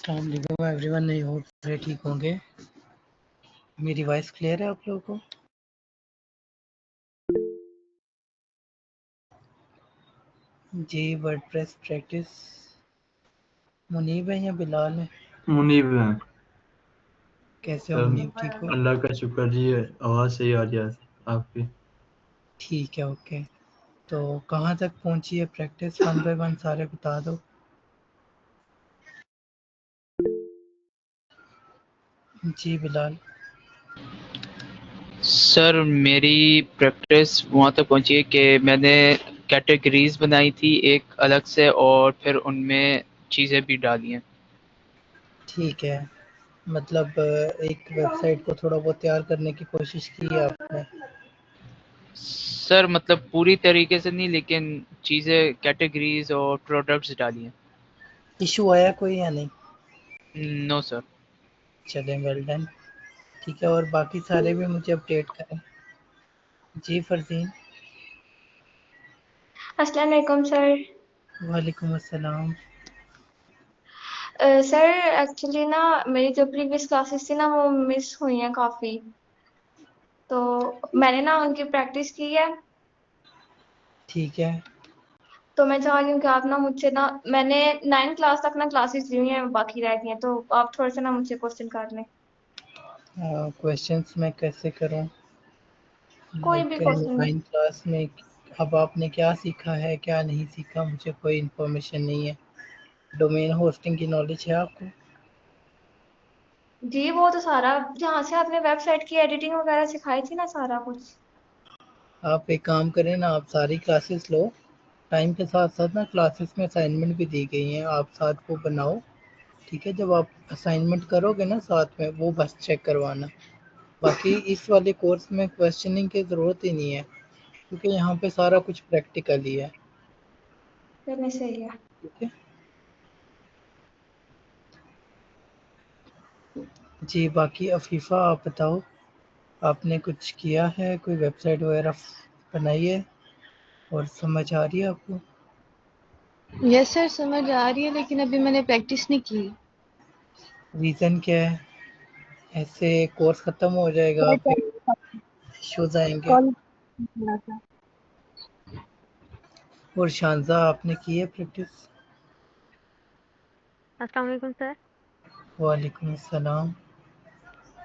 अस्सलाम वालेकुम everyone, I hope सारे ठीक होंगे। मेरी वॉइस क्लियर है आप लोगों को? जी, वर्डप्रेस प्रैक्टिस मुनीब है या बिलाल है? मुनीब है। कैसे हो मुनीब, ठीक हो? अल्लाह का शुक्र जी, आवाज़ सही आ रही है आपकी। ठीक है, ओके। तो कहाँ तक पहुंची है प्रैक्टिस? वन बाय वन सारे बता दो। जी बिलाल। सर मेरी प्रैक्टिस वहाँ तक पहुँची है कि मैंने कैटेगरीज बनाई थी एक अलग से और फिर उनमें चीज़ें भी डाली हैं। ठीक है, मतलब एक वेबसाइट को थोड़ा बहुत तैयार करने की कोशिश की है आपने? सर मतलब पूरी तरीके से नहीं, लेकिन चीज़ें कैटेगरीज और प्रोडक्ट्स डाली हैं। इशू आया कोई या नहीं? No sir. चलें, वेल डन। ठीक है, और बाकी सारे भी मुझे अपडेट करें। जी फरजीन। अस्सलाम वालेकुम सर। वालेकुम अस्सलाम। सर एक्चुअली ना मेरी जो प्रीवियस क्लासेस थी ना वो मिस हुई हैं काफ़ी, तो मैंने ना उनकी प्रैक्टिस की है। ठीक है। तो मैं चाह रही हूँ कि आप ना मुझसे ना, मैंने 9 क्लास तक ना क्लासेस ली हुई हैं, बाकी रह गई हैं, तो आप थोड़ा सा ना मुझसे क्वेश्चन कर लें। क्वेश्चंस मैं कैसे करूं? कोई भी लाइक क्वेश्चन। 9 क्लास में अब आपने क्या सीखा है क्या नहीं सीखा, मुझे कोई इन्फॉर्मेशन नहीं है। डोमेन होस्टिंग की नॉलेज है आपको? जी वो तो सारा, जहाँ से आपने वेबसाइट की एडिटिंग वगैरह सिखाई थी ना, सारा कुछ। आप एक काम करें ना, आप सारी क्लासेस लो। टाइम के साथ साथ ना क्लासेस में असाइनमेंट भी दी गई हैं, आप साथ वो बनाओ। ठीक है, जब आप असाइनमेंट करोगे ना साथ में, वो बस चेक करवाना। बाकी इस वाले कोर्स में क्वेश्चनिंग की ज़रूरत ही नहीं है, क्योंकि यहाँ पे सारा कुछ प्रैक्टिकल ही है। करने सही है। ठीक है जी। बाकी अफीफ़ा आप बताओ, आपने कुछ किया है, कोई वेबसाइट वगैरह बनाई है और समझ आ रही है आपको? यस सर, समझ आ रही है, लेकिन अभी मैंने प्रैक्टिस नहीं की। रीज़न क्या है? ऐसे कोर्स ख़त्म हो जाएगा फिर इश्यूज आएंगे। और शानजा, आपने की है प्रैक्टिस? अस्सलाम वालेकुम सर। वालेकुम अस्सलाम।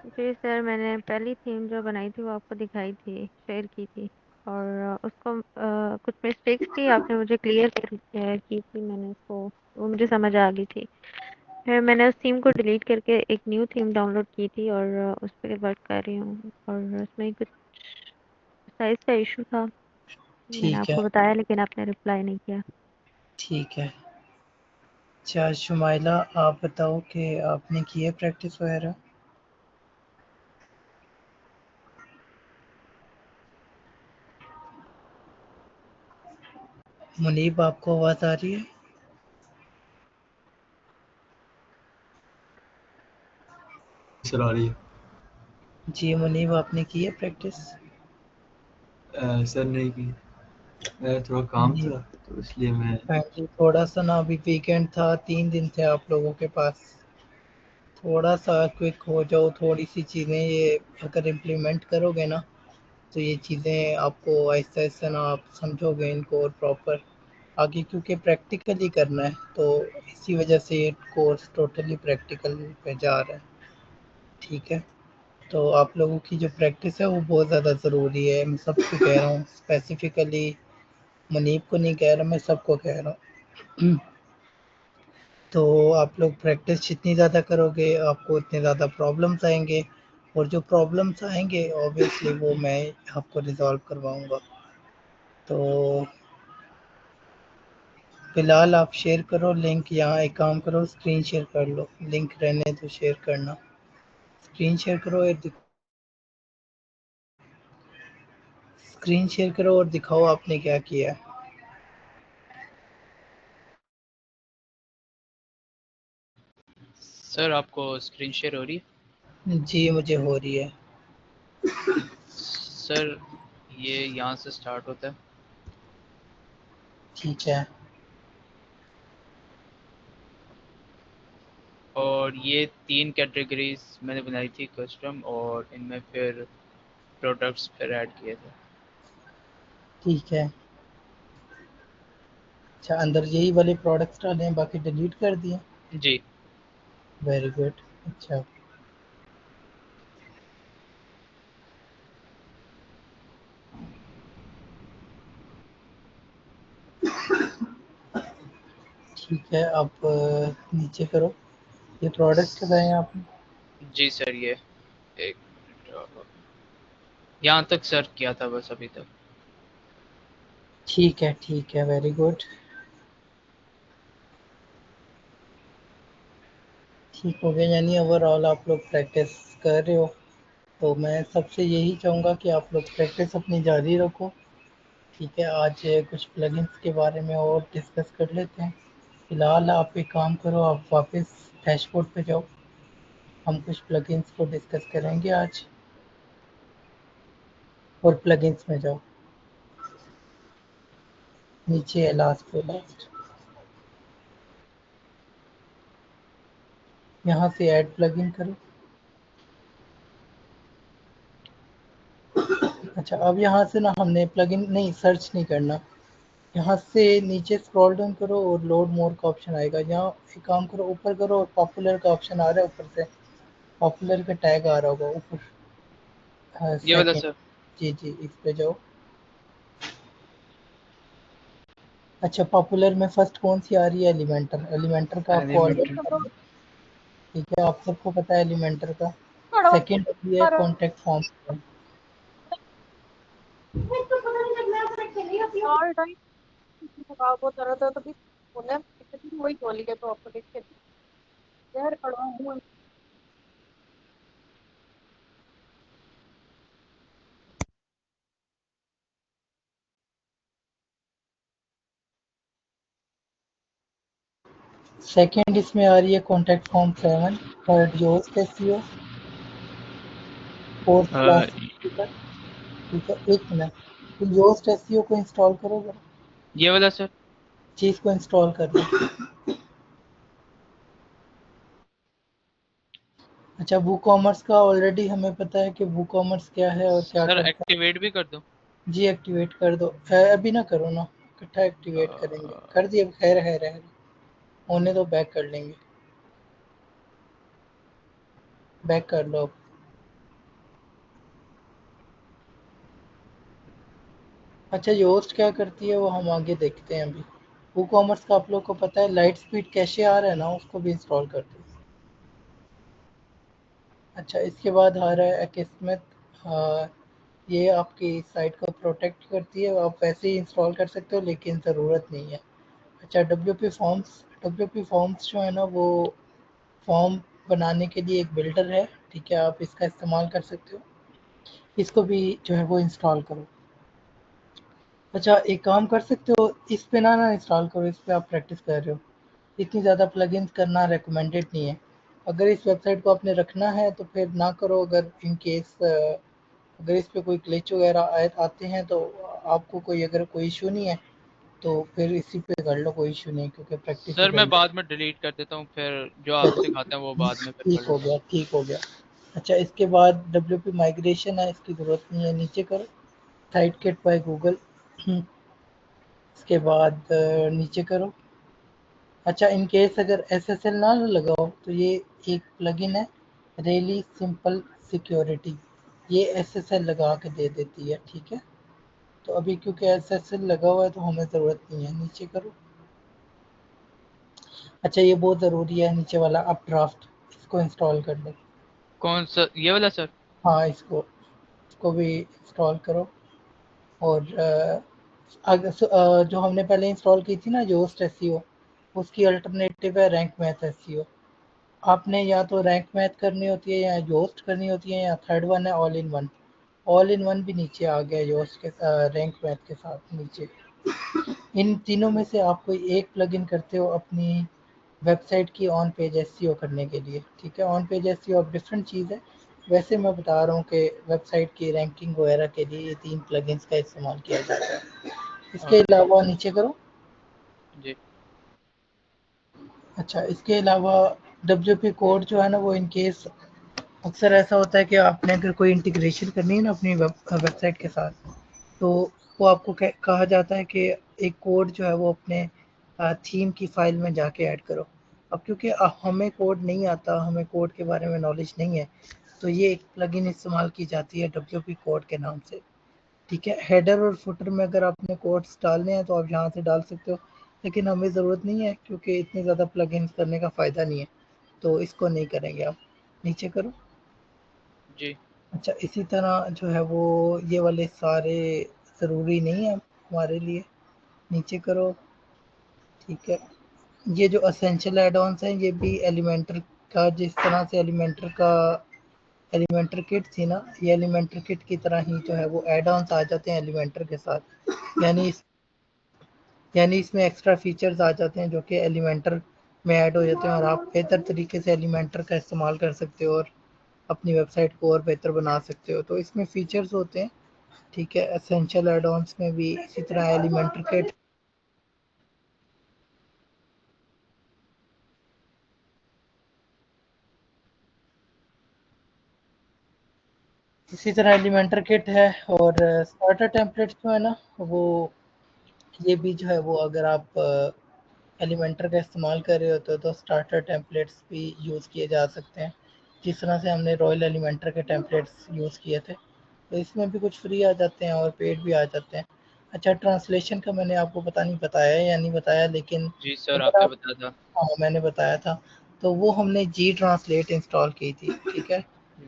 जी सर, मैंने पहली थीम जो बनाई थी वो आपको दिखाई थी, शेयर की थी, और उसको कुछ मिस्टेक्स थी, आपने मुझे क्लियर की थी, मैंने उसको, वो मुझे समझ आ गई थी। फिर मैंने उस थीम को डिलीट करके एक न्यू थीम डाउनलोड की थी और उस पर वर्क कर रही हूँ, और उसमें कुछ साइज का इशू था, मैंने ठीक है, आपको बताया लेकिन आपने रिप्लाई नहीं किया। ठीक है। अच्छा शुमाइला, आप बताओ कि आपने की है प्रैक्टिस वगैरह? मुनीब, आपको आवाज़ आ रही है? सर आ रही है। जी मुनीब, आपने की है प्रैक्टिस? सर नहीं की, थोड़ा काम मुनीब, था तो इसलिए मैं। हाँ जी, थोड़ा सा ना, अभी वीकेंड था, 3 दिन थे आप लोगों के पास। थोड़ा सा क्विक हो जाओ, थोड़ी सी चीज़ें ये अगर इम्प्लीमेंट करोगे ना, तो ये चीज़ें आपको आहिस्ता आहिस्ता ना आप समझोगे इनको और प्रॉपर आगे, क्योंकि प्रैक्टिकल ही करना है, तो इसी वजह से ये कोर्स टोटली प्रैक्टिकल पे जा रहा है। ठीक है, तो आप लोगों की जो प्रैक्टिस है वो बहुत ज़्यादा ज़रूरी है, मैं सबको कह रहा हूँ, स्पेसिफिकली मुनीब को नहीं कह रहा, मैं सबको कह रहा हूँ। तो आप लोग प्रैक्टिस जितनी ज़्यादा करोगे आपको उतने ज़्यादा प्रॉब्लम्स आएंगे, और जो प्रॉब्लम्स आएंगे ऑब्वियसली वो मैं आपको रिजॉल्व करवाऊंगा। तो फिलहाल आप शेयर करो लिंक, यहाँ एक काम करो, स्क्रीन शेयर कर लो, लिंक रहने तो शेयर करना। स्क्रीन शेयर करो और स्क्रीन शेयर करो और दिखाओ आपने क्या किया है। सर आपको स्क्रीन शेयर हो रही है? जी मुझे हो रही है। सर ये यहाँ से स्टार्ट होता है। ठीक है। और और ये 3 कैटेगरीज मैंने बनाई थी कस्टम, और इनमें फिर प्रोडक्ट्स फिर ऐड किए थे। ठीक है। अच्छा, अंदर यही वाले प्रोडक्ट्स डाले हैं, बाकी डिलीट कर दिए। जी। Very good. अच्छा, ठीक है। अब नीचे करो। ये प्रोडक्ट बताए आपने? जी सर, ये एक मिनट, यहाँ तक सर्च किया था बस अभी तक। ठीक है, ठीक है, वेरी गुड। ठीक हो गया, यानी ओवरऑल आप लोग प्रैक्टिस कर रहे हो। तो मैं सबसे यही चाहूँगा कि आप लोग प्रैक्टिस अपनी जारी रखो। ठीक है, आज कुछ प्लगइन्स के बारे में और डिस्कस कर लेते हैं। फ़िलहाल आप एक काम करो, आप वापस डैशबोर्ड पे जाओ। हम कुछ प्लगइन्स को डिस्कस करेंगे आज। और प्लगइन्स में जाओ, नीचे है लास्ट पे लास्ट, यहाँ से ऐड प्लगइन करो। अच्छा, अब यहाँ से ना हमने प्लगइन नहीं सर्च नहीं करना। यहाँ से नीचे स्क्रॉल डाउन करो और लोड मोर का ऑप्शन आएगा। यहाँ एक काम करो, ऊपर करो और पॉपुलर का ऑप्शन आ रहा है ऊपर से, पॉपुलर का टैग आ रहा होगा ऊपर। ये वाला सेकंड, सर। जी जी, इस पे जाओ। अच्छा, पॉपुलर में फर्स्ट कौन सी आ रही है? एलिमेंटर। एलिमेंटर का आपको ऑलरेडी एलिमेंट्री। पता है। ठीक है, आप सबको पता है एलिमेंटर का। सेकंड ये है कॉन्टैक्ट फॉर्म। और टाइम वो तरह तरह तभी बोले वही बोली है तो आपको देख के यार खड़ा हूँ। सेकंड इसमें आ रही है contact form 7। Third Yoast SEO. Fourth class. ठीक है, एक मिनट, तो योस्ट एसईओ को इंस्टॉल करो जरा। ये वाला सर। चीज को इंस्टॉल कर लो। अच्छा, वूकॉमर्स का ऑलरेडी हमें पता है कि वूकॉमर्स क्या है और क्या सर करता एक्टिवेट भी कर दूं? है। जी, एक्टिवेट कर दो। अभी ना करो ना, इकट्ठा एक्टिवेट करेंगे। कर दिए? अब खैर है, रह होने दो, बैक कर लेंगे। बैक कर लो अब। अच्छा, योस्ट क्या करती है वो हम आगे देखते हैं। अभी वूकॉमर्स का आप लोग को पता है। लाइट स्पीड कैशे आ रहा है ना, उसको भी इंस्टॉल कर दो। अच्छा, इसके बाद आ रहा है अकिस्मत। ये आपकी साइट को प्रोटेक्ट करती है, आप वैसे ही इंस्टॉल कर सकते हो लेकिन ज़रूरत नहीं है। अच्छा, डब्ल्यू पी फॉर्म्स जो है ना, वो फॉर्म बनाने के लिए एक बिल्डर है। ठीक है, आप इसका इस्तेमाल कर सकते हो। इसको भी जो है वो इंस्टॉल करो। अच्छा, एक काम कर सकते हो, इस पे ना इंस्टॉल करो, इस पे आप प्रैक्टिस कर रहे हो। इतनी ज़्यादा प्लगइन्स करना रिकमेंडेड नहीं है। अगर इस वेबसाइट को आपने रखना है तो फिर ना करो। अगर इन केस अगर इस पे कोई ग्लिच वगैरह आते हैं तो आपको कोई अगर कोई इशू नहीं है तो फिर इसी पे कर लो, कोई इशू नहीं, क्योंकि प्रैक्टिस ही सर मैं करनी बाद में डिलीट कर देता हूँ, फिर जो है। आप सिखाते हैं वो बाद में फिर कर ठीक हो लूँगा। गया, ठीक हो गया। अच्छा, इसके बाद डब्ल्यू पी माइग्रेशन है, इसकी ज़रूरत नहीं है, नीचे करो। Site kit by Google. इसके बाद नीचे करो। अच्छा, इन केस अगर SSL ना लगाओ तो ये एक प्लगइन है, रेली सिंपल सिक्योरिटी। ये SSL लगा के दे देती है। ठीक है, तो अभी क्योंकि SSL लगा हुआ है तो हमें ज़रूरत नहीं है। नीचे करो। अच्छा, ये बहुत ज़रूरी है, नीचे वाला अपड्राफ्ट, इसको इंस्टॉल कर लो। कौन सा? ये वाला सर? हाँ, इसको भी इंस्टॉल करो। और जो हमने पहले इंस्टॉल की थी ना योस्ट एसईओ, उसकी अल्टरनेटिव है रैंक मैथ एसईओ। आपने या तो रैंक मैथ करनी होती है या योस्ट करनी होती है, या थर्ड वन है all in one. All in one भी नीचे आ गया योस्ट के रैंक मैथ के साथ नीचे। इन तीनों में से आप कोई एक प्लगइन करते हो अपनी वेबसाइट की ऑन पेज एसईओ करने के लिए। ठीक है, ऑन पेज एसईओ अब डिफरेंट चीज़ है। वैसे मैं बता रहा हूँ कि वेबसाइट की रैंकिंग वगैरह के लिए ये 3 प्लगइन्स का इस्तेमाल किया जाता है। इसके ओके। अलावा नीचे करो। जी। अच्छा, इसके अलावा WP कोड जो है ना वो इन केस अक्सर ऐसा होता है कि आपने अगर कोई इंटीग्रेशन करनी है ना अपनी वेबसाइट के साथ, तो वो आपको कहा जाता है कि एक कोड जो है वो अपने थीम की फाइल में जाके ऐड करो। अब क्योंकि हमें कोड नहीं आता, हमें कोड के बारे में नॉलेज नहीं है, तो ये एक प्लगइन इस्तेमाल की जाती है WP कोड के नाम से। ठीक है, हेडर और फुटर में अगर आपने कोड्स डालने हैं तो आप यहाँ से डाल सकते हो, लेकिन हमें ज़रूरत नहीं है क्योंकि इतने ज़्यादा प्लगइन्स करने का फ़ायदा नहीं है, तो इसको नहीं करेंगे। आप नीचे करो। जी अच्छा, इसी तरह जो है वो ये वाले सारे ज़रूरी नहीं है हमारे लिए। नीचे करो। ठीक है, ये जो असेंशियल एड ऑन्स हैं ये भी एलिमेंटर का, जिस तरह से एलिमेंटर किट थी ना, ये एलिमेंटर किट की तरह ही जो है वो एड ऑन्स आ जाते हैं एलिमेंटर के साथ। यानी यानी इसमें एक्स्ट्रा फीचर्स आ जाते हैं जो कि एलिमेंटर में ऐड हो जाते हैं, और आप बेहतर तरीके से एलिमेंटर का इस्तेमाल कर सकते हो और अपनी वेबसाइट को और बेहतर बना सकते हो। तो इसमें फीचर्स होते हैं। ठीक है, एसेंशियल एड ऑन्स में भी इसी तरह एलिमेंटर किट, इसी तरह एलिमेंटर किट है। और स्टार्टर टेम्पलेट्स जो है ना वो, ये भी जो है वो अगर आप एलिमेंटर का इस्तेमाल कर रहे होते हो तो स्टार्टर टेम्पलेट्स भी यूज़ किए जा सकते हैं, जिस तरह से हमने रॉयल एलिमेंटर के टेम्पलेट्स यूज़ किए थे। तो इसमें भी कुछ फ्री आ जाते हैं और पेड भी आ जाते हैं। अच्छा, ट्रांसलेशन का मैंने आपको पता नहीं बताया या नहीं बताया, लेकिन जी सर, अगर आपने आप, बताया था। हाँ मैंने बताया था, तो वो हमने जी ट्रांसलेट इंस्टॉल की थी। ठीक है,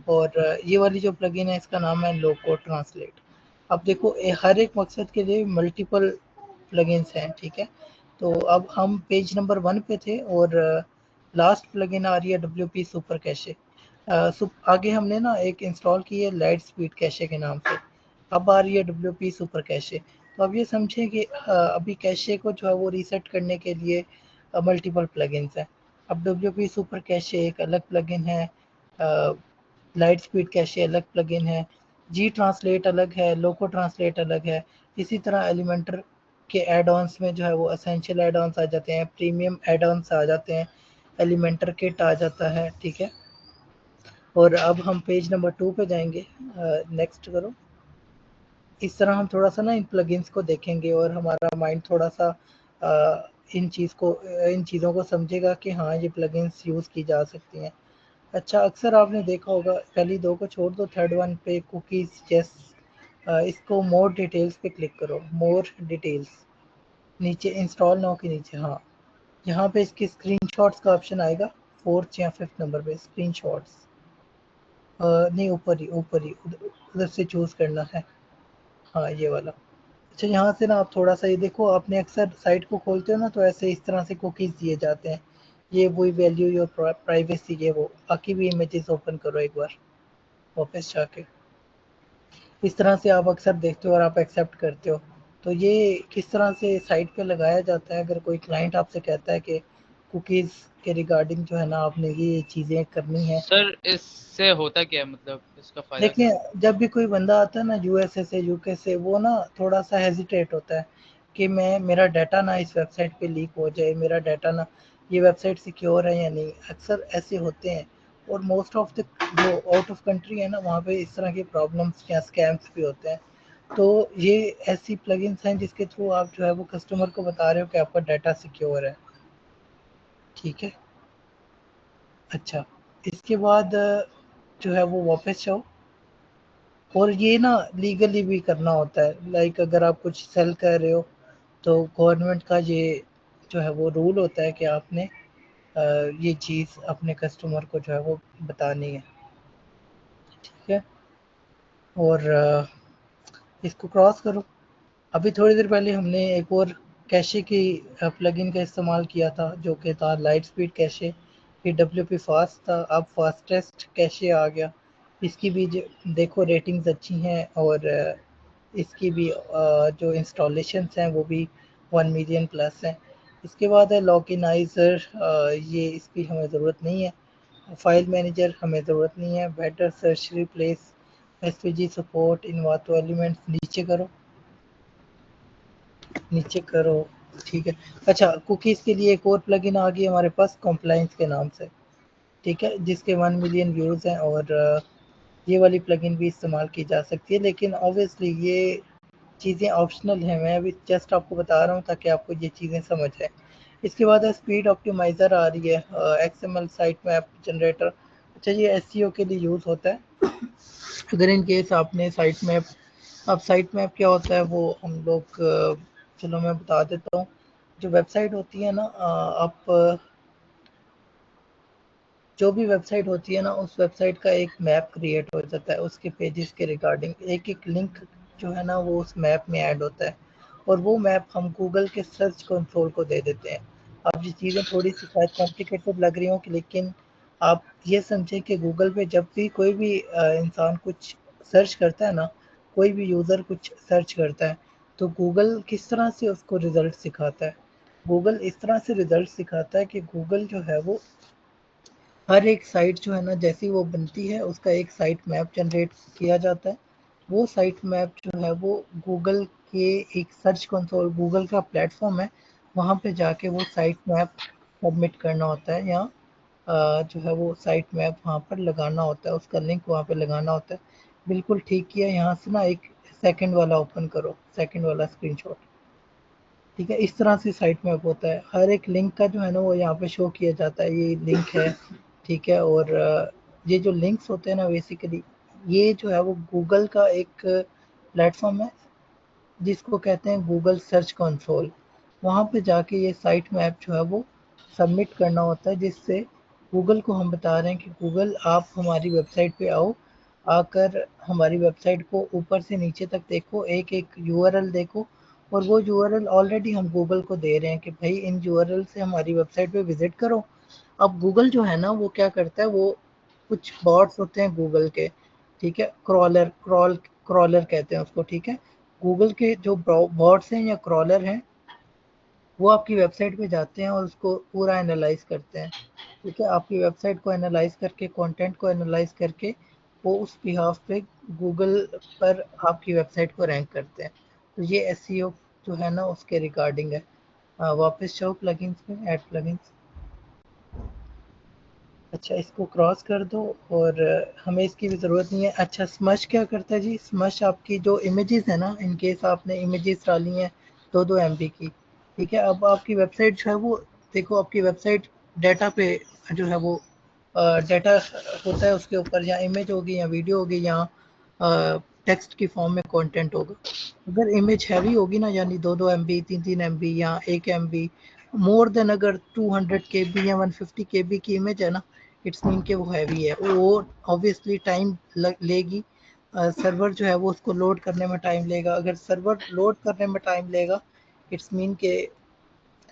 और ये वाली जो प्लगइन है इसका नाम है लोको ट्रांसलेट। अब देखो हर एक मकसद के लिए मल्टीपल प्लगइन्स हैं। ठीक है, तो अब हम पेज नंबर 1 पे थे और लास्ट प्लगइन आ रही है WP सुपर कैशे। आगे हमने ना एक इंस्टॉल की है लाइट स्पीड कैशे के नाम से, अब आ रही है WP सुपर कैशे। तो अब ये समझें कि अभी कैशे को जो है वो रीसेट करने के लिए मल्टीपल प्लगइन्स हैं। अब WP सुपर कैशे एक अलग प्लगइन है, लाइट स्पीड कैशे अलग प्लगइन है, जी ट्रांसलेट अलग है, लोको ट्रांसलेट अलग है। इसी तरह एलिमेंटर के एड ऑन्स में जो है वो असेंशियल एड ऑन्स आ जाते हैं, प्रीमियम एड ऑन्स आ जाते हैं, एलिमेंटर किट आ जाता है। ठीक है, और अब हम पेज नंबर 2 पे जाएंगे। नेक्स्ट करो। इस तरह हम थोड़ा सा ना इन प्लगइन्स को देखेंगे और हमारा माइंड थोड़ा सा इन चीज़ों को समझेगा कि हाँ ये प्लगइन्स यूज़ की जा सकती हैं। अच्छा, अक्सर आपने देखा होगा, पहली दो को छोड़ दो, थर्ड वन पे कुकीज़ चेस, इसको मोर डिटेल्स पे क्लिक करो। मोर डिटेल्स, नीचे इंस्टॉल नाउ के नीचे, हाँ यहाँ पे इसके स्क्रीनशॉट्स का ऑप्शन आएगा, 4th या 5th नंबर पे स्क्रीनशॉट्स, नहीं ऊपर ही उधर से चूज़ करना है, हाँ ये वाला। अच्छा, यहाँ से ना आप थोड़ा सा ये देखो, आपने अक्सर साइट को खोलते हो ना तो ऐसे इस तरह से कुकीज़ दिए जाते हैं, ये वही वैल्यू योर प्राइवेसी, ये वो। बाकी भी इमेजेस ओपन करो एक बार वापस जाके, इस तरह से आप अक्सर देखते हो और आप एक्सेप्ट करते हो। तो ये किस तरह से साइट पे लगाया जाता है, अगर कोई क्लाइंट आपसे कहता है कि कुकीज़ के रिगार्डिंग जो है ना आपने ये चीज़ें करनी है। सर इससे होता क्या है, मतलब इसका फायदा क्या देखिए, होता जब भी कोई बंदा आता है ना USA से, UK से, वो ना थोड़ा सा हेजिटेट होता है कि मैं, मेरा डाटा ना इस वेबसाइट पे लीक हो जाए, मेरा डाटा ना, ये वेबसाइट सिक्योर है या नहीं, अक्सर ऐसे होते हैं। और मोस्ट ऑफ द जो आउट ऑफ कंट्री है ना वहाँ पे इस तरह की प्रॉब्लम्स या स्कैम्स भी होते हैं। तो ये ऐसी प्लगइन्स हैं जिसके थ्रू आप जो है वो कस्टमर को बता रहे हो कि आपका डाटा सिक्योर है। ठीक है, अच्छा, इसके बाद जो है वो वापस जाओ, और ये ना लीगली भी करना होता है। लाइक अगर आप कुछ सेल कर रहे हो तो गवर्नमेंट का ये जो है वो रूल होता है कि आपने ये चीज़ अपने कस्टमर को जो है वो बतानी है। ठीक है, और इसको क्रॉस करो। अभी थोड़ी देर पहले हमने एक और कैशे की प्लगइन का इस्तेमाल किया था जो कि था लाइट स्पीड कैशे, फिर WP फास्ट था, अब फास्टेस्ट कैशे आ गया। इसकी भी देखो रेटिंग्स अच्छी हैं, और इसकी भी जो इंस्टॉलेशंस हैं वो भी 1 मिलियन प्लस हैं। इसके बाद है लॉगिनाइज़र, ये इसकी हमें ज़रूरत नहीं है। फाइल मैनेजर हमें ज़रूरत नहीं है। Better search replace, SVG support, Envato elements, नीचे करो, नीचे करो। ठीक है, अच्छा कुकीज़ के लिए एक और प्लगइन आ गई हमारे पास कॉम्प्लाइंस के नाम से। ठीक है, जिसके 1 मिलियन व्यूज़ हैं, और ये वाली प्लगइन भी इस्तेमाल की जा सकती है, लेकिन ऑब्वियसली ये चीज़ें ऑप्शनल हैं। मैं अभी जस्ट आपको बता रहा हूँ ताकि आपको ये चीज़ें समझ आए। इसके बाद है स्पीड ऑप्टिमाइज़र आ रही है, XML साइट मैप जनरेटर। अच्छा, ये एसईओ के लिए यूज़ होता है। अगर इन केस आपने साइट मैप, अब साइट मैप क्या होता है वो हम लोग चलो मैं बता देता हूँ। जो वेबसाइट होती है ना, आप जो भी वेबसाइट होती है ना, उस वेबसाइट का एक मैप क्रिएट हो जाता है उसके पेजेस के रिगार्डिंग। एक एक लिंक जो है ना वो उस मैप में ऐड होता है, और वो मैप हम गूगल के सर्च कंसोल को दे देते हैं। अब ये चीज़ें थोड़ी सी शायद कॉम्प्लिकेटेड लग रही हों, लेकिन आप ये समझें कि गूगल पे जब भी कोई भी इंसान कुछ सर्च करता है ना, कोई भी यूज़र कुछ सर्च करता है, तो गूगल किस तरह से उसको रिजल्ट सिखाता है। गूगल इस तरह से रिजल्ट सिखाता है कि गूगल जो है वो हर एक साइट जो है ना, जैसी वो बनती है उसका एक साइट मैप जनरेट किया जाता है। वो साइट मैप जो है वो गूगल के एक सर्च कंसोल, गूगल का प्लेटफॉर्म है, वहाँ पे जाके वो साइट मैप सबमिट करना होता है, या जो है वो साइट मैप वहाँ पर लगाना होता है, उसका लिंक वहाँ पे लगाना होता है। बिल्कुल ठीक किया। यहाँ से ना एक सेकंड वाला ओपन करो, सेकंड वाला स्क्रीनशॉट। ठीक है, इस तरह से साइट मैप होता है। हर एक लिंक का जो है ना वो यहाँ पे शो किया जाता है, ये लिंक है। ठीक है, और ये जो लिंक्स होते हैं ना, बेसिकली ये जो है वो गूगल का एक प्लेटफॉर्म है जिसको कहते हैं गूगल सर्च कंसोल। वहाँ पे जाके ये साइट मैप जो है वो सबमिट करना होता है, जिससे गूगल को हम बता रहे हैं कि गूगल आप हमारी वेबसाइट पे आओ, आकर हमारी वेबसाइट को ऊपर से नीचे तक देखो, एक एक यूआरएल देखो, और वो यूआरएल ऑलरेडी हम गूगल को दे रहे हैं कि भाई इन यूआरएल से हमारी वेबसाइट पे विजिट करो। अब गूगल जो है ना वो क्या करता है, वो कुछ बॉट्स होते हैं गूगल के, ठीक है, क्रॉलर कहते हैं उसको। ठीक है, गूगल के जो बॉट्स हैं या क्रॉलर हैं, वो आपकी वेबसाइट पे जाते हैं और उसको पूरा एनालाइज करते हैं। ठीक है, आपकी वेबसाइट को एनालाइज करके, कंटेंट को एनालाइज करके, वो उस बिहाफ पे गूगल पर आपकी वेबसाइट को रैंक करते हैं। तो ये एसईओ जो है ना उसके रिगार्डिंग है। वापस जाओ प्लगइन्स में, ऐड प्लगइन्स। अच्छा, इसको क्रॉस कर दो, और हमें इसकी भी ज़रूरत नहीं है। अच्छा, स्मश क्या करता है जी? स्मश आपकी जो इमेजेस है ना, इन केस आपने इमेजेस डाली हैं 2-2 MB की, ठीक है, अब आपकी वेबसाइट जो है वो, देखो आपकी वेबसाइट डाटा पे जो है वो डाटा होता है उसके ऊपर, या इमेज होगी या वीडियो होगी या टेक्स्ट की फॉर्म में कंटेंट होगा। अगर इमेज हैवी होगी ना, यानी 2-2 MB, 3-3 MB या 1 MB, मोर देन अगर 200 KB या 150 KB की इमेज है ना, इट्स मीन के वो हैवी है, वो ऑब्वियसली टाइम लेगी। सर्वर जो है वो उसको लोड करने में टाइम लेगा। अगर सर्वर लोड करने में टाइम लेगा, इट्स मीन के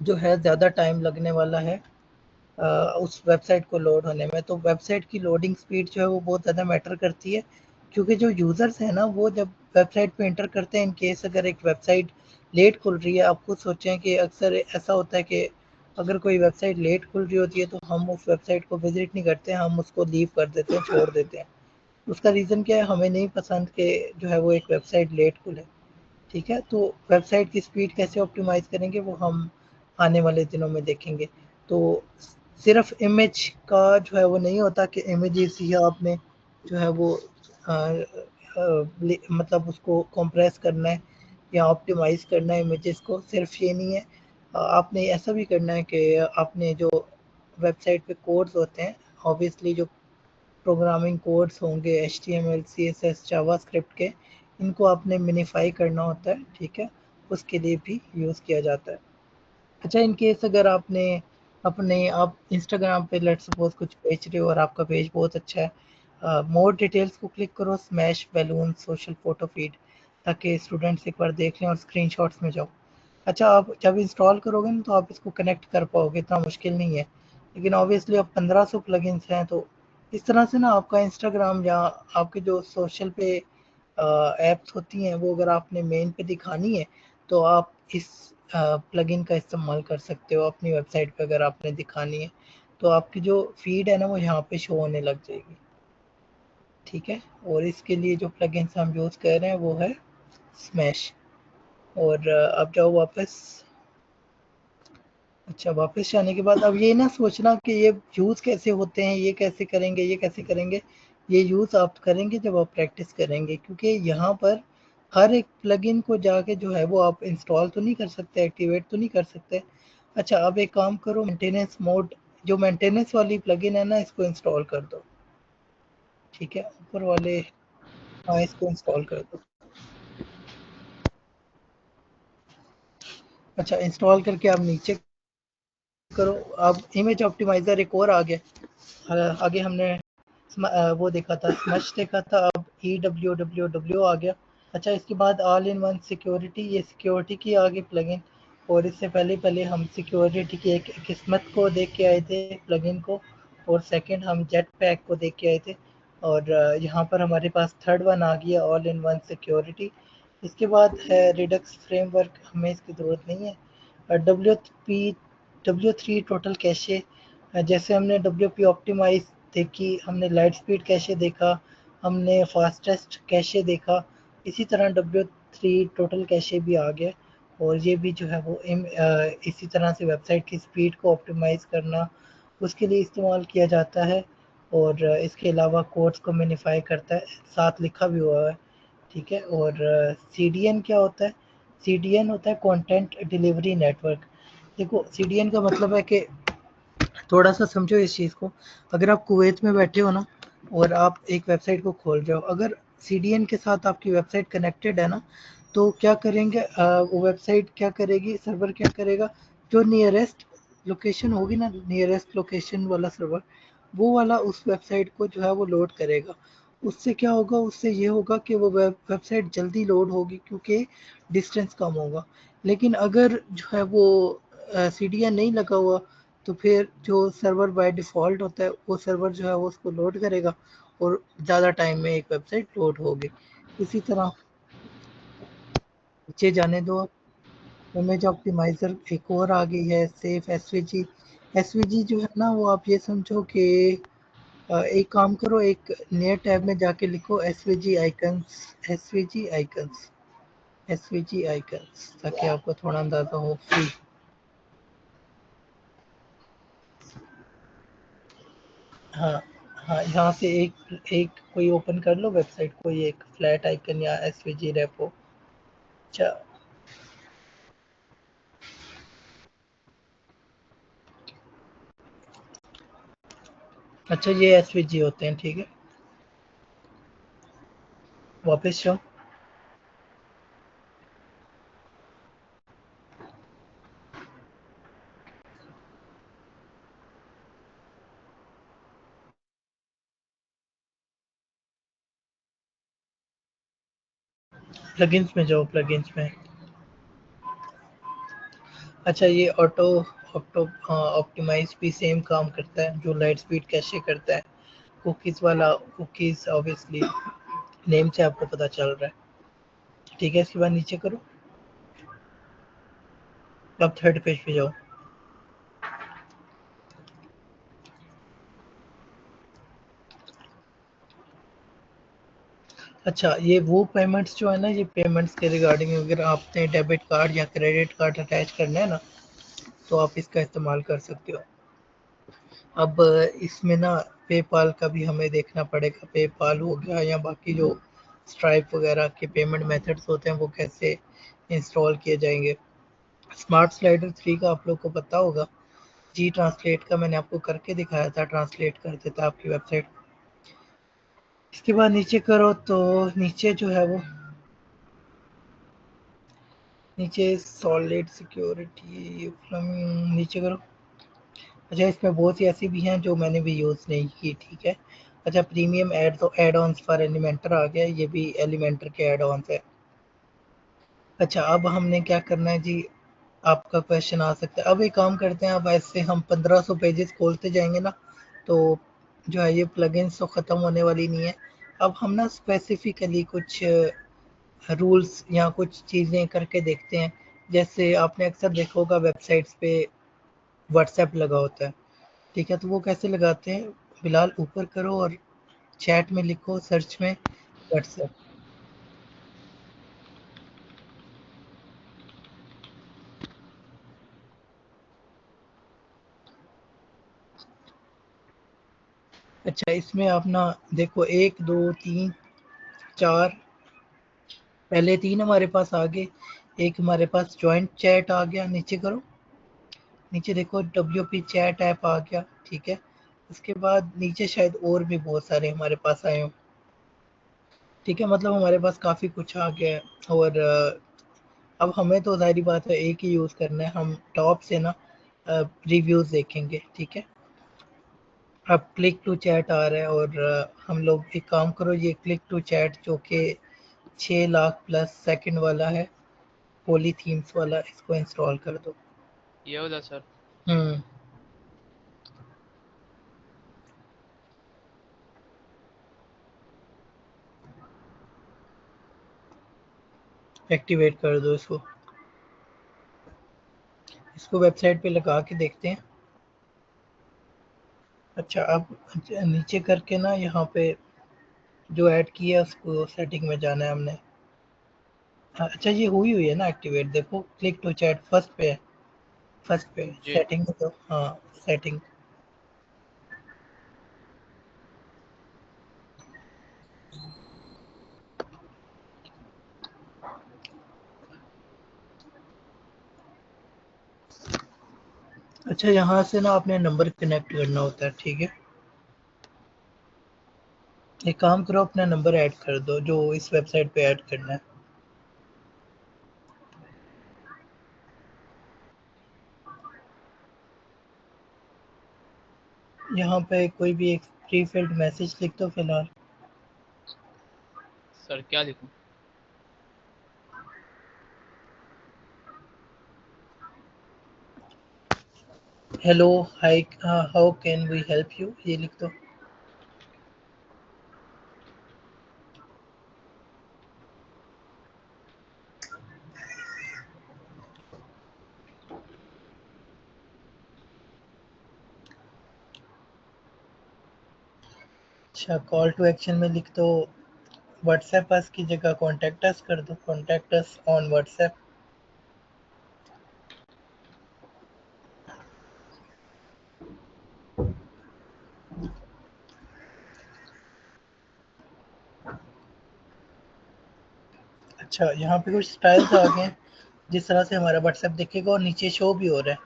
जो है ज़्यादा टाइम लगने वाला है उस वेबसाइट को लोड होने में। तो वेबसाइट की लोडिंग स्पीड जो है वो बहुत ज़्यादा मैटर करती है, क्योंकि जो यूज़र्स हैं ना वो जब वेबसाइट पे इंटर करते हैं, इन केस अगर एक वेबसाइट लेट खुल रही है, आप खुद सोचें कि अक्सर ऐसा होता है कि अगर कोई वेबसाइट लेट खुल रही होती है तो हम उस वेबसाइट को विजिट नहीं करते, हम उसको लीव कर देते हैं, छोड़ देते हैं। उसका रीज़न क्या है? हमें नहीं पसंद कि जो है वो एक वेबसाइट लेट खुले। ठीक है, तो वेबसाइट की स्पीड कैसे ऑप्टिमाइज़ करेंगे वो हम आने वाले दिनों में देखेंगे। तो सिर्फ इमेज का जो है वो नहीं होता कि इमेजेस ही आपने जो है वो मतलब उसको कंप्रेस करना है या ऑप्टिमाइज़ करना है इमेजेस को, सिर्फ ये नहीं है। आपने ऐसा भी करना है कि आपने जो वेबसाइट पे कोड्स होते हैं, ऑब्वियसली जो प्रोग्रामिंग कोड्स होंगे HTML CSS जावास्क्रिप्ट के, इनको आपने मिनिफाई करना होता है। ठीक है, उसके लिए भी यूज़ किया जाता है। अच्छा, इन केस अगर आपने अपने आप इंस्टाग्राम पे लेट्स सपोज कुछ बेच रहे हो और आपका पेज बहुत अच्छा है, मोर डिटेल्स को क्लिक करो, smash balloon social photo feed, ताकि स्टूडेंट्स एक बार देख लें और स्क्रीनशॉट्स में जाओ। अच्छा, आप जब इंस्टॉल करोगे ना तो आप इसको कनेक्ट कर पाओगे, इतना मुश्किल नहीं है। लेकिन ऑब्वियसली अब 1500 प्लगइन्स हैं, तो इस तरह से ना आपका इंस्टाग्राम या आपके जो सोशल पे ऐप्स होती हैं वो अगर आपने मेन पे दिखानी है तो आप इस प्लगइन का इस्तेमाल कर सकते हो अपनी वेबसाइट पे। अगर आपने दिखानी है तो आपकी जो फीड है ना वो यहाँ पे शो होने लग जाएगी। ठीक है, और इसके लिए जो प्लगइन्स हम यूज़ कर रहे हैं वो है स्मैश। और अब जाओ वापस, अच्छा, वापस आने के बाद अब ये ना सोचना कि ये यूज़ कैसे होते हैं, ये कैसे करेंगे, ये कैसे करेंगे। ये यूज़ आप करेंगे जब आप प्रैक्टिस करेंगे, क्योंकि यहाँ पर हर एक प्लगइन को जाके जो है वो आप इंस्टॉल तो नहीं कर सकते, एक्टिवेट तो नहीं कर सकते। अच्छा, अब एक काम करो, मेंटेनेंस मोड, जो मेंटेनेंस वाली प्लगइन है ना, इसको इंस्टॉल कर दो। ठीक है, ऊपर वाले, हाँ इसको इंस्टॉल कर दो। अच्छा, इंस्टॉल करके आप नीचे करो। अब इमेज ऑप्टिमाइज़र एक और आ गया। आगे हमने वो देखा था, स्मश देखा था, अब EWWW आ गया। अच्छा, इसके बाद ऑल इन वन सिक्योरिटी, ये सिक्योरिटी की आगे प्लगइन। और इससे पहले पहले हम सिक्योरिटी की एक किस्मत को देख के आए थे, प्लगइन को। और सेकंड हम जेट पैक को देख के आए थे। और यहाँ पर हमारे पास थर्ड वन आ गया, ऑल इन वन सिक्योरिटी। इसके बाद है रिडक्स फ्रेमवर्क, हमें इसकी ज़रूरत नहीं है। W3 टोटल कैशे, जैसे हमने WP ऑप्टिमाइज देखी, हमने लाइट स्पीड कैशे देखा, हमने फास्टेस्ट कैशे देखा, इसी तरह W3 टोटल कैशे भी आ गया। और ये भी जो है वो इसी तरह से वेबसाइट की स्पीड को ऑप्टिमाइज़ करना, उसके लिए इस्तेमाल किया जाता है। और इसके अलावा कोड्स को मिनिफाई करता है, साथ लिखा भी हुआ है। ठीक है, और CDN क्या होता है? CDN होता है कंटेंट डिलीवरी नेटवर्क। देखो, CDN का मतलब है कि, थोड़ा सा समझो इस चीज़ को। अगर आप कुवैत में बैठे हो ना, और आप एक वेबसाइट को खोल रहे हो, अगर CDN के साथ आपकी वेबसाइट कनेक्टेड है ना, तो क्या करेंगे, वो वेबसाइट क्या करेगी, सर्वर क्या करेगा, जो नियरेस्ट लोकेशन होगी ना, नियरेस्ट लोकेशन वाला सर्वर, वो वाला उस वेबसाइट को जो है वो लोड करेगा। उससे क्या होगा, उससे ये होगा कि वो वेबसाइट जल्दी लोड होगी, क्योंकि डिस्टेंस कम होगा। लेकिन अगर जो है वो CDN नहीं लगा हुआ, तो फिर जो सर्वर बाय डिफ़ॉल्ट होता है, वो सर्वर जो है वो उसको लोड करेगा, और ज़्यादा टाइम में एक वेबसाइट लोड होगी। इसी तरह नीचे जाने दो आप। इमेज ऑप्टिमाइज़र एक और आ गई है, सेफ SVG। SVG जो है ना, वो आप ये समझो कि एक काम करो, एक नए टैब में जाके लिखो SVG icons, SVG icons, SVG icons, ताकि आपको थोड़ा अंदाज़ा हो। फ्री, हाँ हाँ, यहाँ से एक एक कोई ओपन कर लो वेबसाइट, कोई एक फ्लैट आइकन या SVG रेपो। अच्छा, अच्छा ये SVG होते हैं, ठीक है। वापस जाओ। प्लगइन्स में जाओ, प्लगइन्स में। अच्छा, ये ऑटो ऑटो ऑप्टिमाइज भी सेम काम करता है जो लाइट स्पीड कैशे करता है। कुकीज़ वाला, कुकीज़ ऑब्वियसली नेम से आपको पता चल रहा है। ठीक है, इसके बाद नीचे करो। अब थर्ड पेज पे जाओ। अच्छा, ये वो पेमेंट्स जो है ना, ये पेमेंट्स के रिगार्डिंग, अगर आपने डेबिट कार्ड या क्रेडिट कार्ड अटैच करना है ना, तो आप इसका इस्तेमाल कर सकते हो। अब इसमें ना पेपाल का भी हमें देखना पड़ेगा, पेपाल हो गया या बाकी जो स्ट्राइप वगैरह के पेमेंट मेथड्स होते हैं वो कैसे इंस्टॉल किए जाएंगे। स्मार्ट स्लाइडर 3 का आप लोग को पता होगा। जी ट्रांसलेट का मैंने आपको करके दिखाया था, ट्रांसलेट कर देता आपकी वेबसाइट। इसके बाद नीचे करो तो नीचे जो है वो, नीचे सॉलिड सिक्योरिटी नीचे करो। अच्छा, इसमें बहुत सी ऐसी भी हैं जो मैंने भी यूज़ नहीं की, ठीक है। अच्छा, प्रीमियम एड, तो एड ऑन्स फॉर एलिमेंटर आ गया, ये भी एलिमेंटर के एड ऑन्स है। अच्छा, अब हमने क्या करना है जी, आपका क्वेश्चन आ सकता है। अब एक काम करते हैं, अब ऐसे हम 1500 पेजेस खोलते जाएंगे ना, तो जो है ये प्लगइन्स तो ख़त्म होने वाली नहीं है। अब हम ना स्पेसिफिकली कुछ रूल्स या कुछ चीज़ें करके देखते हैं। जैसे आपने अक्सर देखा होगा वेबसाइट्स पे व्हाट्सएप लगा होता है, ठीक है, तो वो कैसे लगाते हैं? फिलहाल ऊपर करो और चैट में लिखो, सर्च में व्हाट्सएप। अच्छा, इसमें आप ना देखो 1 2 3 4, पहले 3 हमारे पास आ गए, एक हमारे पास जॉइंट चैट आ गया, नीचे करो, नीचे देखो WP चैट ऐप आ गया, ठीक है। उसके बाद नीचे शायद और भी बहुत सारे हमारे पास आए हों, ठीक है, मतलब हमारे पास काफ़ी कुछ आ गया है। और अब हमें तो ज़ाहिर बात है एक ही यूज़ करना है, हम टॉप से ना रिव्यूज़ देखेंगे, ठीक है। अब क्लिक टू चैट आ रहा है और हम लोग एक काम करो, ये क्लिक टू चैट जो कि 6 लाख प्लस सेकंड वाला है, पोली थीम्स वाला, इसको इंस्टॉल कर दो। ये वाला सर। हम्म एक्टिवेट कर दो इसको, इसको वेबसाइट पे लगा के देखते हैं। अच्छा, अब नीचे करके ना यहाँ पे जो ऐड किया उसको सेटिंग में जाना है हमने। हाँ, अच्छा ये हुई है ना एक्टिवेट, देखो क्लिक टू चैट फर्स्ट पे है, फर्स्ट पे जी। सेटिंग में, तो हाँ सेटिंग। अच्छा, यहाँ से ना आपने नंबर कनेक्ट करना होता है, ठीक है। एक काम करो, अपना नंबर ऐड कर दो जो इस वेबसाइट पे ऐड करना है। यहाँ पे कोई भी एक प्री फिल्ड मैसेज लिख दो फिलहाल। सर क्या लिखूं? Hello, hi, how can we help you, ये लिख दो। अच्छा, कॉल टू एक्शन में लिख दो व्हाट्सएप अस की जगह कॉन्टेक्ट अस कर दो, कॉन्टेक्ट अस ऑन व्हाट्सएप। अच्छा, यहाँ पे कुछ स्टाइल्स आ गए हैं जिस तरह से हमारा व्हाट्सएप दिखेगा और नीचे शो भी हो रहा है।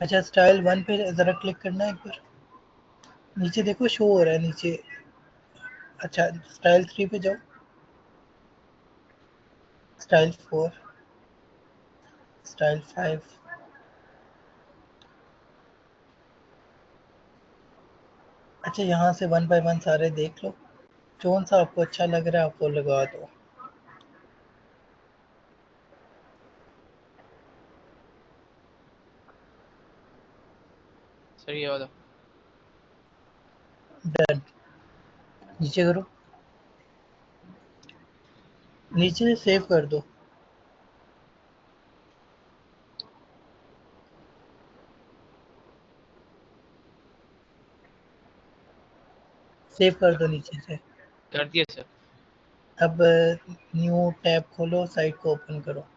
अच्छा, स्टाइल 1 पे ज़रा क्लिक करना है एक बार, नीचे देखो शो हो रहा है नीचे। अच्छा, स्टाइल 3 पे जाओ, स्टाइल 4, स्टाइल 5। अच्छा, यहाँ से 1 बाय 1 सारे देख लो, कौन सा आपको अच्छा लग रहा है आप वो लगा दो। सर ये वाला। डन, नीचे करो, नीचे से सेव कर दो। सेव कर दो नीचे से। कर दिया सर। अब न्यू टैब खोलो, साइट को ओपन करो।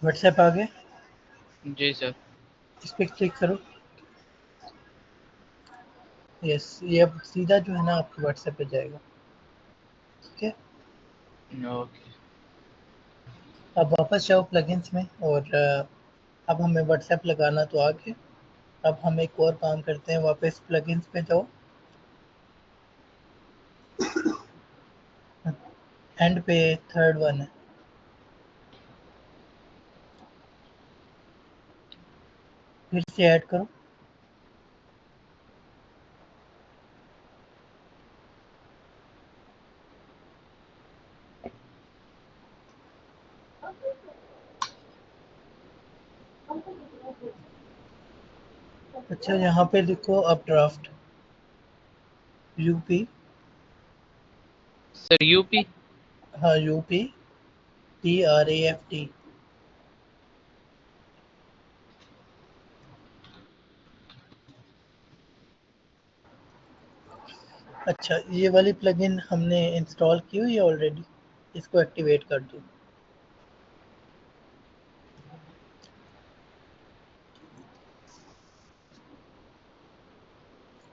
व्हाट्सएप आ गया, जी सर। इस पर क्लिक करो। यस, ये अब सीधा जो है ना आपके व्हाट्सएप पे जाएगा, ठीक है। ओके। अब वापस जाओ प्लगइन्स में और अब हमें व्हाट्सएप लगाना तो आ गया। अब हम एक और काम करते हैं, वापस प्लगइन्स पे जाओ, एंड पे थर्ड वन है, फिर से ऐड करो। अच्छा, यहाँ पे लिखो अब ड्राफ्ट, यूपी, सर यूपी। हाँ यूपी, TRAFT। अच्छा, ये वाली प्लगइन हमने इंस्टॉल की हुई है ऑलरेडी, इसको एक्टिवेट कर दूँ।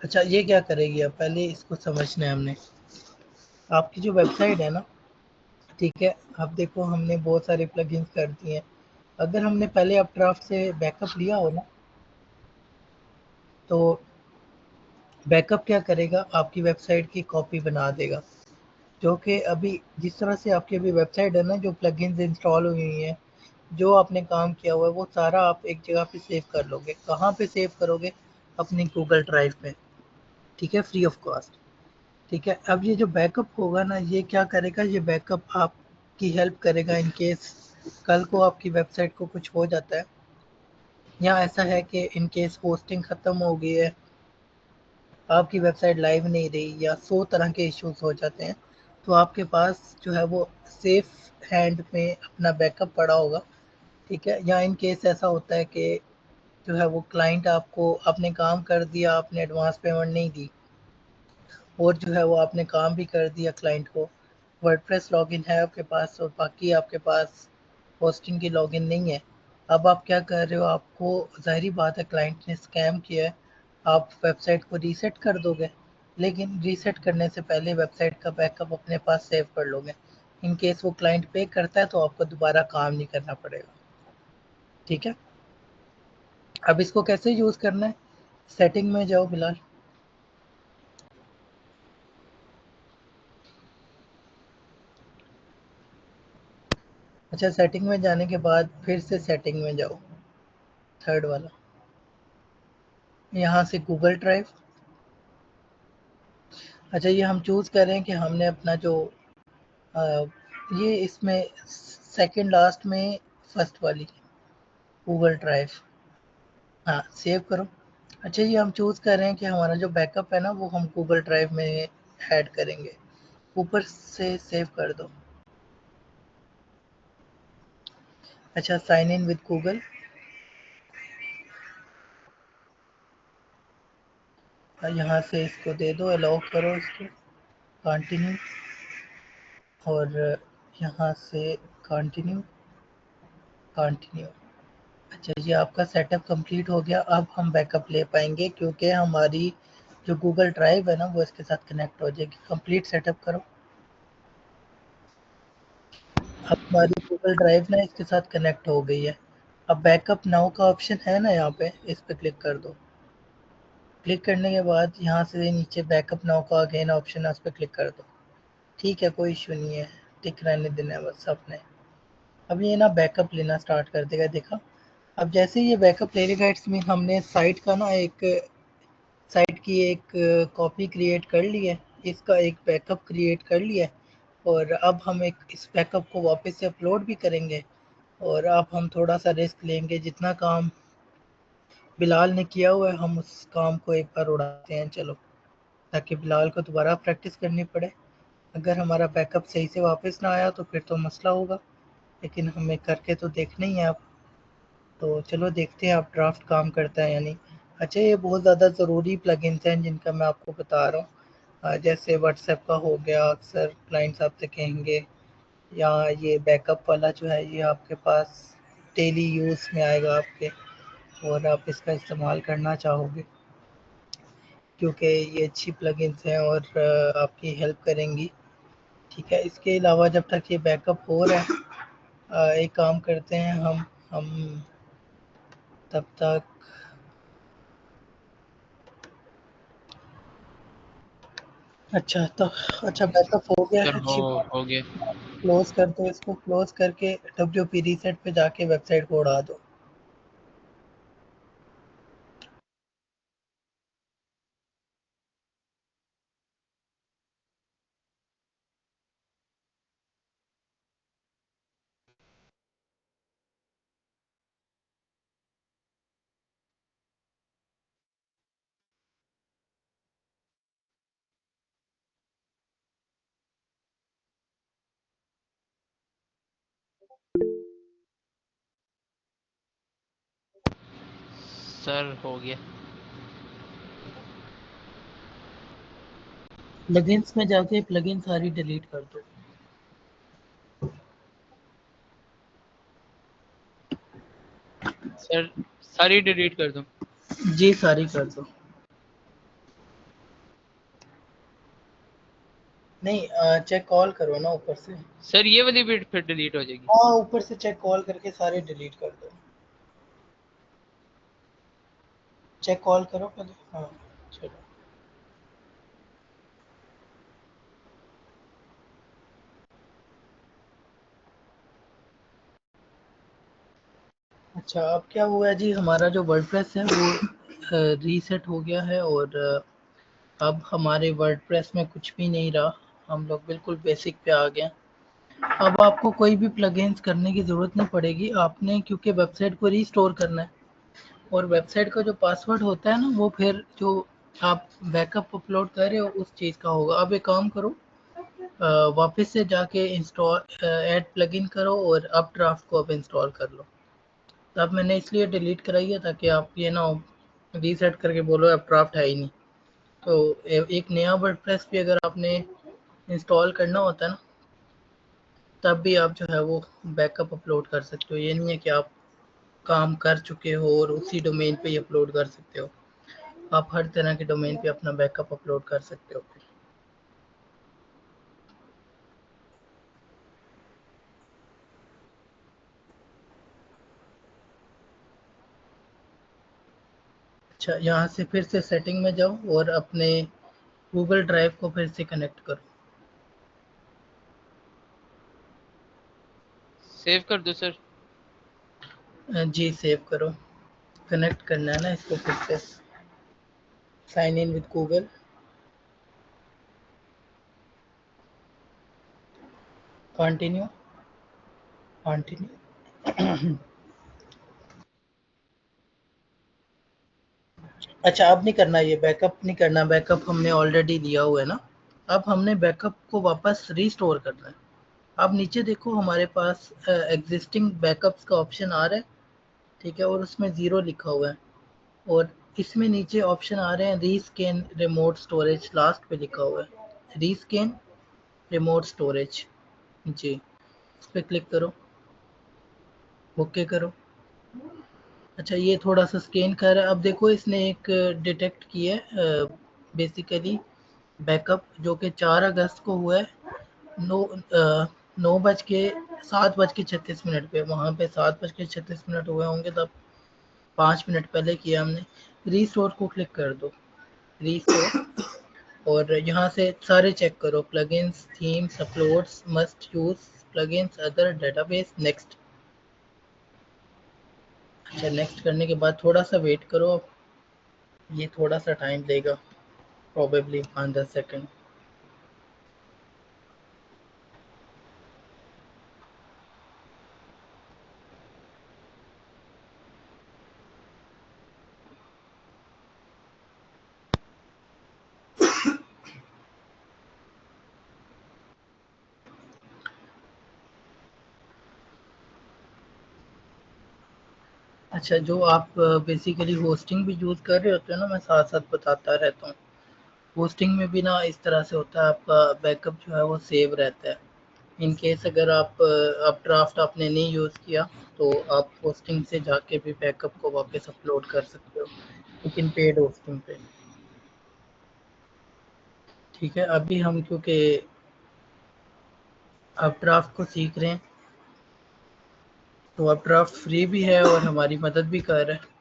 अच्छा, ये क्या करेगी, अब पहले इसको समझना है हमने। आपकी जो वेबसाइट है ना, ठीक है, अब देखो हमने बहुत सारे प्लगइन्स कर दिए हैं। अगर हमने पहले अपड्राफ्ट से बैकअप लिया हो ना, तो बैकअप क्या करेगा, आपकी वेबसाइट की कॉपी बना देगा। जो कि अभी जिस तरह से आपकी अभी वेबसाइट है ना, जो प्लगइन्स इंस्टॉल हुई हुई हैं, जो आपने काम किया हुआ है, वो सारा आप एक जगह पे सेव कर लोगे। कहाँ पे सेव करोगे? अपनी गूगल ड्राइव पे, ठीक है, फ्री ऑफ कॉस्ट। ठीक है, अब ये जो बैकअप होगा ना, ये क्या करेगा, ये बैकअप आपकी हेल्प करेगा इन केस कल को आपकी वेबसाइट को कुछ हो जाता है, या ऐसा है कि इन केस होस्टिंग ख़त्म हो गई है, आपकी वेबसाइट लाइव नहीं रही, या 100 तरह के इश्यूज हो जाते हैं, तो आपके पास जो है वो सेफ हैंड में अपना बैकअप पड़ा होगा। ठीक है, या इन केस ऐसा होता है कि जो है वो क्लाइंट आपको, आपने काम कर दिया, आपने एडवांस पेमेंट नहीं दी, और जो है वो आपने काम भी कर दिया क्लाइंट को, वर्डप्रेस लॉगिन है आपके पास और बाकी आपके पास होस्टिंग की लॉगिन नहीं है। अब आप क्या कर रहे हो, आपको ज़ाहिरी बात है क्लाइंट ने स्कैम किया है, आप वेबसाइट को रीसेट कर दोगे, लेकिन रीसेट करने से पहले वेबसाइट का बैकअप अपने पास सेव कर लोगे। इन केस वो क्लाइंट पे करता है तो आपको दोबारा काम नहीं करना पड़ेगा। ठीक है, अब इसको कैसे यूज़ करना है, सेटिंग में जाओ बिलाल। अच्छा, सेटिंग में जाने के बाद फिर से सेटिंग में जाओ, थर्ड वाला, यहाँ से गूगल ड्राइव। अच्छा, ये हम चूज़ करें कि हमने अपना जो अ, ये इसमें सेकंड लास्ट में फर्स्ट वाली गूगल ड्राइव, हाँ, सेव करो। अच्छा, ये हम चूज़ कर रहे हैं कि हमारा जो बैकअप है ना, वो हम गूगल ड्राइव में ऐड करेंगे, ऊपर से सेव कर दो। अच्छा, साइन इन विद गूगल, यहाँ से इसको दे दो, अलाउ करो इसको, कंटिन्यू, और यहाँ से कंटिन्यू, कंटिन्यू। अच्छा, ये आपका सेटअप कंप्लीट हो गया। अब हम बैकअप ले पाएंगे क्योंकि हमारी जो गूगल ड्राइव है ना, वो इसके साथ कनेक्ट हो जाएगी। कंप्लीट सेटअप करो। अब हमारी गूगल ड्राइव ना इसके साथ कनेक्ट हो गई है। अब बैकअप नाउ का ऑप्शन है ना, यहाँ पे इस पे क्लिक कर दो। क्लिक करने के बाद यहाँ से नीचे बैकअप नाउ का अगेन ऑप्शन है, उस पर क्लिक कर दो। ठीक है, कोई इशू नहीं है, टिक रहने देना है बस आपने। अब ये ना बैकअप लेना स्टार्ट कर देगा, देखा। अब जैसे ये बैकअप ले लेगा, इट्स मीन हमने साइट का ना एक साइट की एक कॉपी क्रिएट कर ली है, इसका एक बैकअप क्रिएट कर लिया है, और अब हम एक इस बैकअप को वापस से अपलोड भी करेंगे, और अब हम थोड़ा सा रिस्क लेंगे। जितना काम बिलाल ने किया हुआ है, हम उस काम को एक बार उड़ाते हैं, चलो, ताकि बिलाल को दोबारा प्रैक्टिस करनी पड़े। अगर हमारा बैकअप सही से वापस ना आया तो फिर तो मसला होगा, लेकिन हमें करके तो देखना ही है आप। तो चलो देखते हैं आप ड्राफ्ट काम करता है या नहीं। अच्छा, ये बहुत ज़्यादा ज़रूरी प्लगइन्स हैं जिनका मैं आपको बता रहा हूँ। जैसे व्हाट्सएप का हो गया, अक्सर क्लाइंट्स आपसे कहेंगे, या ये बैकअप वाला जो है, ये आपके पास डेली यूज़ में आएगा आपके, और आप इसका इस्तेमाल करना चाहोगे क्योंकि ये अच्छी प्लगइन्स हैं और आपकी हेल्प करेंगी। ठीक है, इसके अलावा जब तक ये बैकअप हो रहा है, एक काम करते हैं हम तब तक। अच्छा, तो अच्छा, बैकअप हो गया सर है, अच्छी बात। हो गया। क्लोज कर दो इसको, क्लोज करके डब्ल्यूपी रीसेट पे जाके वेबसाइट को उड़ा दो। सर हो गया। प्लगइन्स में जाके प्लगइन सारी डिलीट कर दो। सर सारी डिलीट कर दूं? जी सारी कर दो। नहीं चेक कॉल करो ना ऊपर से। सर ये वाली भी फिर डिलीट हो जाएगी? हाँ ऊपर से चेक कॉल करके सारे डिलीट कर दो। चेक कॉल करो पहले। हाँ चलो। अच्छा अब क्या हुआ है जी, हमारा जो वर्डप्रेस है वो रीसेट हो गया है और अब हमारे वर्डप्रेस में कुछ भी नहीं रहा। हम लोग बिल्कुल बेसिक पे आ गए। अब आपको कोई भी प्लगइन्स करने की ज़रूरत नहीं पड़ेगी आपने, क्योंकि वेबसाइट को रीस्टोर करना है और वेबसाइट का जो पासवर्ड होता है ना वो फिर जो आप बैकअप अपलोड कर रहे हो उस चीज़ का होगा। अब एक काम करो, वापस से जाके इंस्टॉल ऐड प्लगइन करो और अब ड्राफ्ट को अब इंस्टॉल कर लो। तो अब मैंने इसलिए डिलीट कराई है ताकि आप ये ना रीसेट करके बोलो अब ड्राफ्ट है ही नहीं। तो एक नया वर्डप्रेस भी अगर आपने इंस्टॉल करना होता है ना तब भी आप जो है वो बैकअप अपलोड कर सकते हो। ये नहीं है कि आप काम कर चुके हो और उसी डोमेन पे ही अपलोड कर सकते हो। आप हर तरह के डोमेन पे अपना बैकअप अपलोड कर सकते हो। अच्छा यहाँ से फिर से सेटिंग में जाओ और अपने गूगल ड्राइव को फिर से कनेक्ट करो। सेव कर दो सर? जी सेव करो। कनेक्ट करना है ना इसको फिर से। Sign in with Google. Continue. Continue. अच्छा अब नहीं करना, ये बैकअप नहीं करना, बैकअप हमने ऑलरेडी लिया हुआ है ना। अब हमने बैकअप को वापस रीस्टोर करना है। अब नीचे देखो हमारे पास एग्जिस्टिंग बैकअप्स का ऑप्शन आ रहा है, ठीक है, और उसमें ज़ीरो लिखा हुआ है और इसमें नीचे ऑप्शन आ रहे हैं रीस्कैन रिमोट स्टोरेज, लास्ट पे लिखा हुआ है रीस्कैन रिमोट स्टोरेज। जी इस पर क्लिक करो, ओके करो। अच्छा ये थोड़ा सा स्कैन कर रहा है। अब देखो इसने एक डिटेक्ट किया है बेसिकली बैकअप जो कि 4 अगस्त को हुआ है। 9 बज के 7 बज के 36 मिनट पे, वहाँ पे 7 बज के 36 मिनट हुए होंगे तब 5 मिनट पहले किया हमने। रीस्टोर को क्लिक कर दो, रीस्टोर, और यहाँ से सारे चेक करो plugins themes uploads must use plugins other database next. अच्छा नेक्स्ट करने के बाद थोड़ा सा वेट करो, अब ये थोड़ा सा टाइम लेगा, प्रोबेबली 5-10 सेकेंड। अच्छा जो आप बेसिकली होस्टिंग भी यूज़ कर रहे होते हो ना, मैं साथ साथ बताता रहता हूँ। होस्टिंग में भी ना इस तरह से होता है, आपका बैकअप जो है वो सेव रहता है। इन केस अगर आप ड्राफ्ट आपने नहीं यूज़ किया तो आप होस्टिंग से जाके भी बैकअप को वापस अपलोड कर सकते हो, लेकिन पेड होस्टिंग पे। ठीक है अभी हम क्योंकि अब ड्राफ्ट को सीख रहे हैं तो अब ड्राफ्ट फ्री भी है और हमारी मदद भी कर रहा है।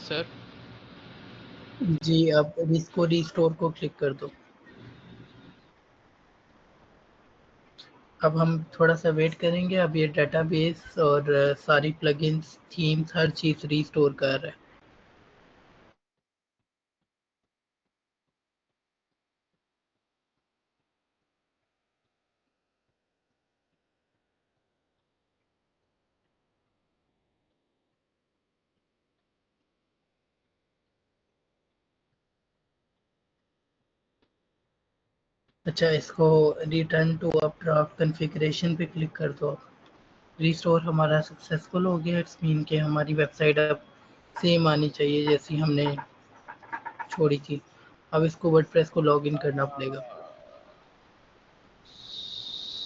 सर जी, अब इसको रिस्टोर को क्लिक कर दो। अब हम थोड़ा सा वेट करेंगे। अब ये डेटाबेस और सारी प्लगइन्स, थीम्स, हर चीज़ रिस्टोर कर रहा है। अच्छा, इसको return to up draft configuration पे क्लिक कर दो। रिस्टोर हमारा सक्सेसफुल हो गया। इट्स मीन कि हमारी वेबसाइट अब सेम आनी चाहिए जैसी हमने छोड़ी थी। अब इसको वर्डप्रेस को लॉगिन करना पड़ेगा।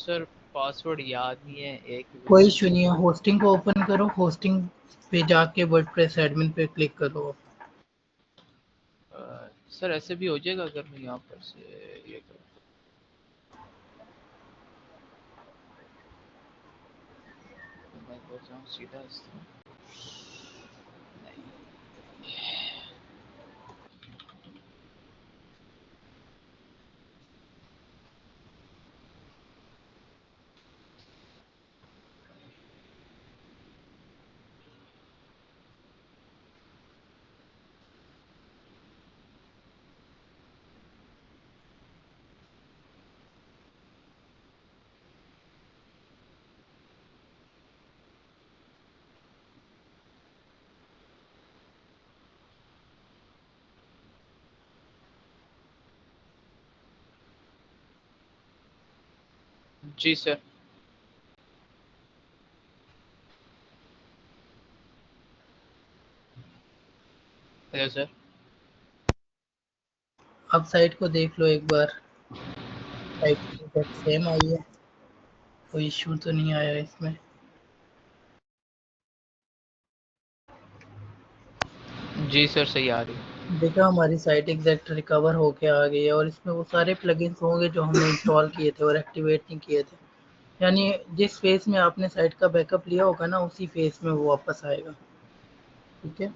सर पासवर्ड याद नहीं है, एक कोई इशू नहीं है, होस्टिंग को ओपन करो। होस्टिंग पे जाके वर्डप्रेस एडमिन पे क्लिक करो। सर ऐसे भी हो जाएगा अगर मैं यहाँ पर से ये करूँ? मैं सोच रहा हूँ सीधा इस तरह। जी सर। Hello sir. अब साइट को देख लो एक बार। साइट की सेम आई है, कोई इशू तो नहीं आया इसमें। जी सर सही आ रही है। देखा, हमारी साइट एग्जैक्ट रिकवर होके आ गई है और इसमें वो सारे प्लगइन्स होंगे जो हमने इंस्टॉल किए थे और एक्टिवेट नहीं किए थे। यानी जिस फेज में आपने साइट का बैकअप लिया होगा ना, उसी फेज में वो वापस आएगा। ठीक है,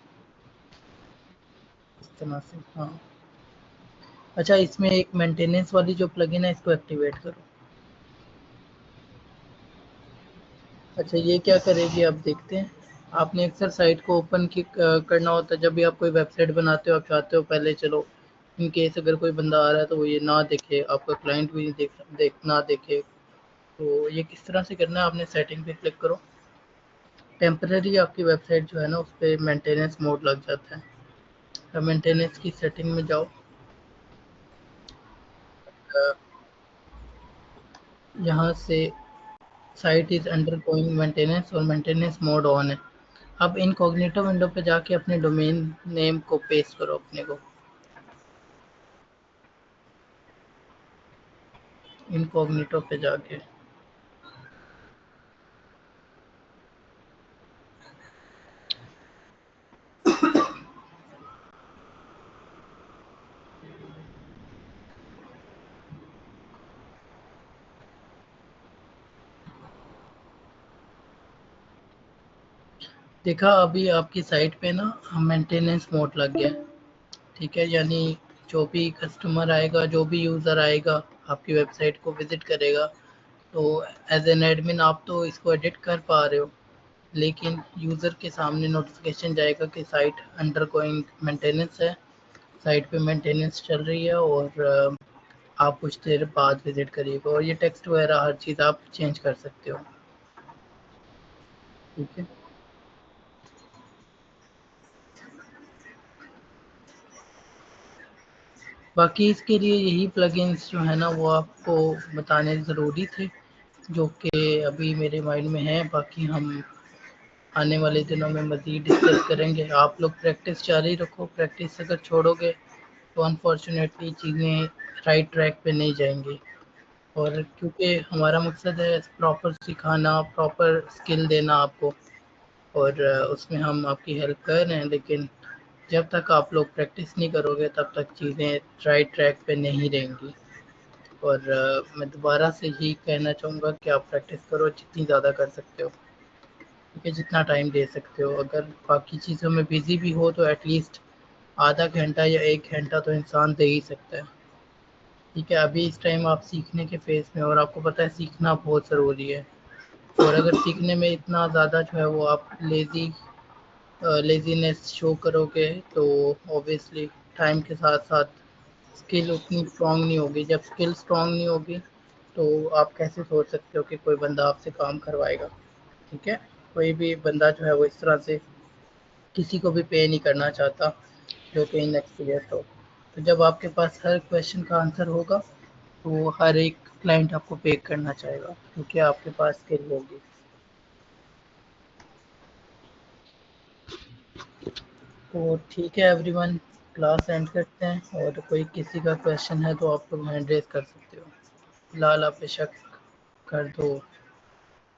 इस तरह से। हाँ, अच्छा, इसमें एक मेंटेनेंस वाली जो प्लगइन है इसको एक्टिवेट करो। अच्छा, ये क्या करेगी आप देखते हैं। आपने अक्सर साइट को ओपन करना होता है जब भी आप कोई वेबसाइट बनाते हो। आप चाहते हो पहले चलो इन केस अगर कोई बंदा आ रहा है तो वो ये ना देखे, आपका क्लाइंट भी ना देखे। तो ये किस तरह से करना है, आपने सेटिंग पे क्लिक करो। टेम्पररी आपकी वेबसाइट जो है ना, उस पर मेंटेनेंस मोड लग जाता है। अब मेंटेनेंस की सेटिंग में जाओ। यहाँ से site is under going maintenance और मेंटेनेंस मोड ऑन है। अब इनकॉग्निटो विंडो पे जाके अपने डोमेन नेम को पेस्ट करो अपने को। इनकॉग्निटो पे जाके देखा, अभी आपकी साइट पे ना मेंटेनेंस मोड लग गया। ठीक है, यानी जो भी कस्टमर आएगा, जो भी यूज़र आएगा, आपकी वेबसाइट को विजिट करेगा, तो एज एन एडमिन आप तो इसको एडिट कर पा रहे हो, लेकिन यूज़र के सामने नोटिफिकेशन जाएगा कि साइट अंडर गोइंग मेंटेनेंस है, साइट पे मेंटेनेंस चल रही है और आप कुछ देर बाद विजिट करिएगा। और ये टेक्स्ट वगैरह हर चीज़ आप चेंज कर सकते हो। ठीक है, बाकी इसके लिए यही प्लगइन्स जो है ना वो आपको बताने ज़रूरी थे, जो कि अभी मेरे माइंड में है। बाकी हम आने वाले दिनों में मज़ीद डिस्कस करेंगे। आप लोग प्रैक्टिस जारी रखो। प्रैक्टिस अगर छोड़ोगे तो अनफॉर्चुनेटली चीज़ें राइट ट्रैक पे नहीं जाएंगी। और क्योंकि हमारा मकसद है प्रॉपर सिखाना, प्रॉपर स्किल देना आपको, और उसमें हम आपकी हेल्प कर रहे हैं, लेकिन जब तक आप लोग प्रैक्टिस नहीं करोगे तब तक चीज़ें राइट ट्रैक पे नहीं रहेंगी। और मैं दोबारा से ही कहना चाहूँगा कि आप प्रैक्टिस करो जितनी ज़्यादा कर सकते हो। ठीक है, जितना टाइम दे सकते हो। अगर बाकी चीज़ों में बिजी भी हो तो एटलीस्ट आधा घंटा या 1 घंटा तो इंसान दे ही सकता है। ठीक है, अभी इस टाइम आप सीखने के फेज में, और आपको पता है सीखना बहुत ज़रूरी है। और अगर सीखने में इतना ज़्यादा जो है वो आप लेजीनेस शो करोगे तो ऑब्वियसली टाइम के साथ साथ स्किल उतनी स्ट्रांग नहीं होगी। जब स्किल स्ट्रांग नहीं होगी तो आप कैसे सोच सकते हो कि कोई बंदा आपसे काम करवाएगा। ठीक है, कोई भी बंदा जो है वो इस तरह से किसी को भी पे नहीं करना चाहता जो कि इनएक्सपीरियंस हो। तो जब आपके पास हर क्वेश्चन का आंसर होगा तो हर एक क्लाइंट आपको पे करना चाहेगा क्योंकि आपके पास स्किल होगी। तो ठीक है एवरीवन, क्लास एंड करते हैं, और कोई किसी का क्वेश्चन है तो आप लोग हैंड रेज कर सकते हो। फिलहाल आप बेशक कर दो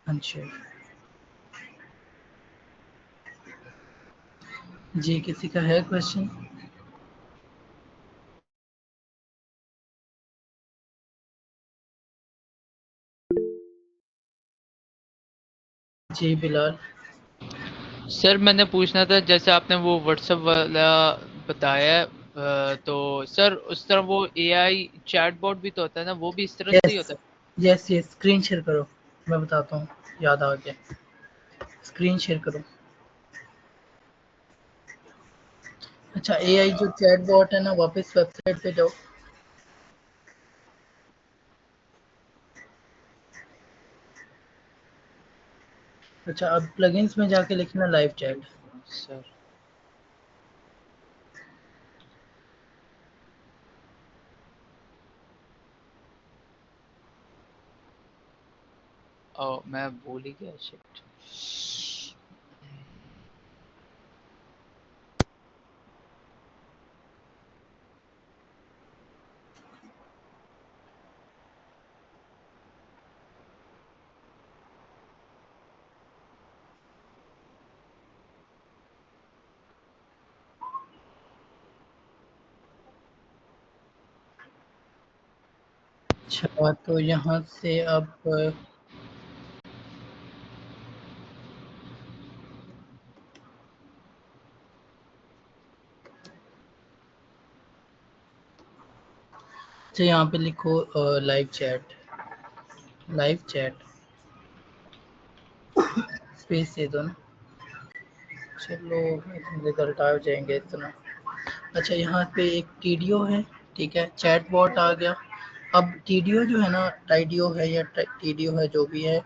अनशेयर। जी, किसी का है क्वेश्चन? जी बिलाल। सर मैंने पूछना था, जैसे आपने वो व्हाट्सएप वाला बताया है, तो सर उस तरह वो एआई चैटबॉट भी तो होता है ना, वो भी इस तरह से ही यस होता है? यस यस, स्क्रीन शेयर करो, मैं बताता हूँ, याद आ गया। स्क्रीन शेयर करो। अच्छा, एआई जो चैटबॉट है ना, वापस वेबसाइट पे जाओ। अच्छा, अब प्लगइन्स में जाके लिखना लाइव चैट। सर ओ, मैं भूल ही गया। शिट। अच्छा, तो यहाँ से अब अच्छा यहाँ पे लिखो live chat, live chat space दे दो ना। चलो, रिजल्ट आ जाएंगे इतना। अच्छा, यहाँ पे एक टीडीओ है, ठीक है, चैट बॉट आ गया। अब टीडीओ जो है ना, टाइडियो है या टीडीओ है, जो भी है,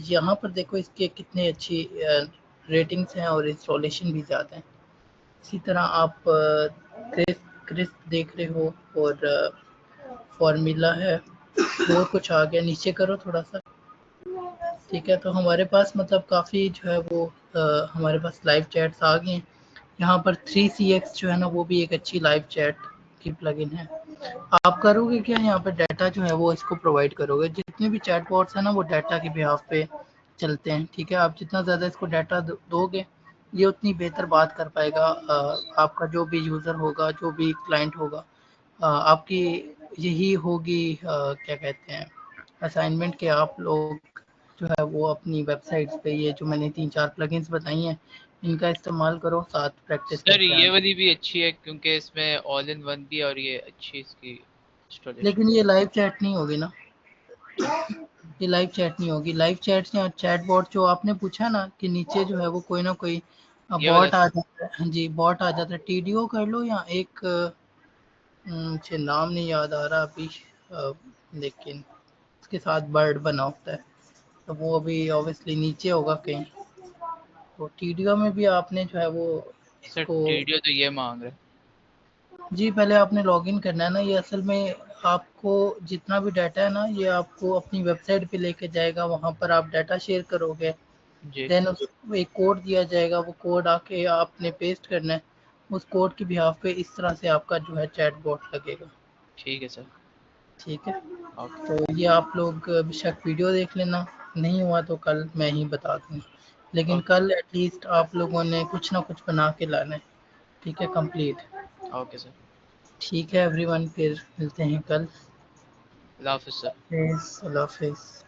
यहाँ पर देखो इसके कितने अच्छी रेटिंग्स हैं और इंस्टॉलेशन भी ज़्यादा है। इसी तरह आप क्रिस क्रिस देख रहे हो, और फॉर्मूला है, और कुछ आ गया, नीचे करो थोड़ा सा। ठीक है, तो हमारे पास मतलब काफ़ी जो है वो हमारे पास लाइव चैट्स आ गए हैं। यहाँ पर 3CX जो है ना, वो भी एक अच्छी लाइव चैट की प्लगइन है। आप करोगे क्या, यहाँ पे डाटा जो है वो इसको प्रोवाइड करोगे। जितने भी चैटबॉट्स हैं ना, वो डाटा के बिहाफ पे चलते हैं। ठीक है, आप जितना ज़्यादा इसको डाटा दोगे, ये उतनी बेहतर बात कर पाएगा। आपका जो भी यूज़र होगा, जो भी क्लाइंट होगा, आपकी यही होगी क्या कहते हैं, असाइनमेंट के आप लोग जो है वो अपनी वेबसाइट्स पे ये जो मैंने 3-4 प्लगइन्स बताई हैं, इनका इस्तेमाल करो, साथ प्रैक्टिस सर करते ये आना। वाली भी अच्छी है क्योंकि इसमें ऑल इन वन भी है और ये अच्छी इसकी इंस्टॉलेशन। लेकिन ये लाइव चैट नहीं होगी ना, ये लाइव चैट नहीं होगी। लाइव चैट या चैट बॉट जो आपने पूछा ना, कि नीचे जो है वो कोई ना कोई ये वाला बॉट आ जाता है। हाँ जी, बॉट आ जाता है। टीडीओ कर लो, या एक मुझे नाम नहीं याद आ रहा अभी, लेकिन उसके साथ बर्ड बना होता है, तो वो अभी ऑब्वियसली नीचे होगा कहीं। तो टीडीओ में भी आपने जो है वो सर इसको, टीडीओ तो ये मांग रहे हैं। जी पहले आपने लॉगिन करना है ना। ये असल में आपको जितना भी डाटा है ना, ये आपको अपनी वेबसाइट पे लेके जाएगा, वहाँ पर आप डाटा शेयर करोगे, जी देन उसको एक कोड दिया जाएगा, वो कोड आके आपने पेस्ट करना है। उस कोड की बिहाफ पे इस तरह से आपका जो है चैट बॉट लगेगा। ठीक है सर। ठीक है, ओके। तो ये आप लोग बेशक वीडियो देख लेना, नहीं हुआ तो कल मैं ही बता दूँगा, लेकिन ओके। कल एटलीस्ट आप लोगों ने कुछ ना कुछ बना के लाना है। ठीक है, कंप्लीट। Okay sir. ठीक है एवरीवन, फिर मिलते हैं कल। अल्लाह हाफिज़ सर। अल्लाह हाफिज़।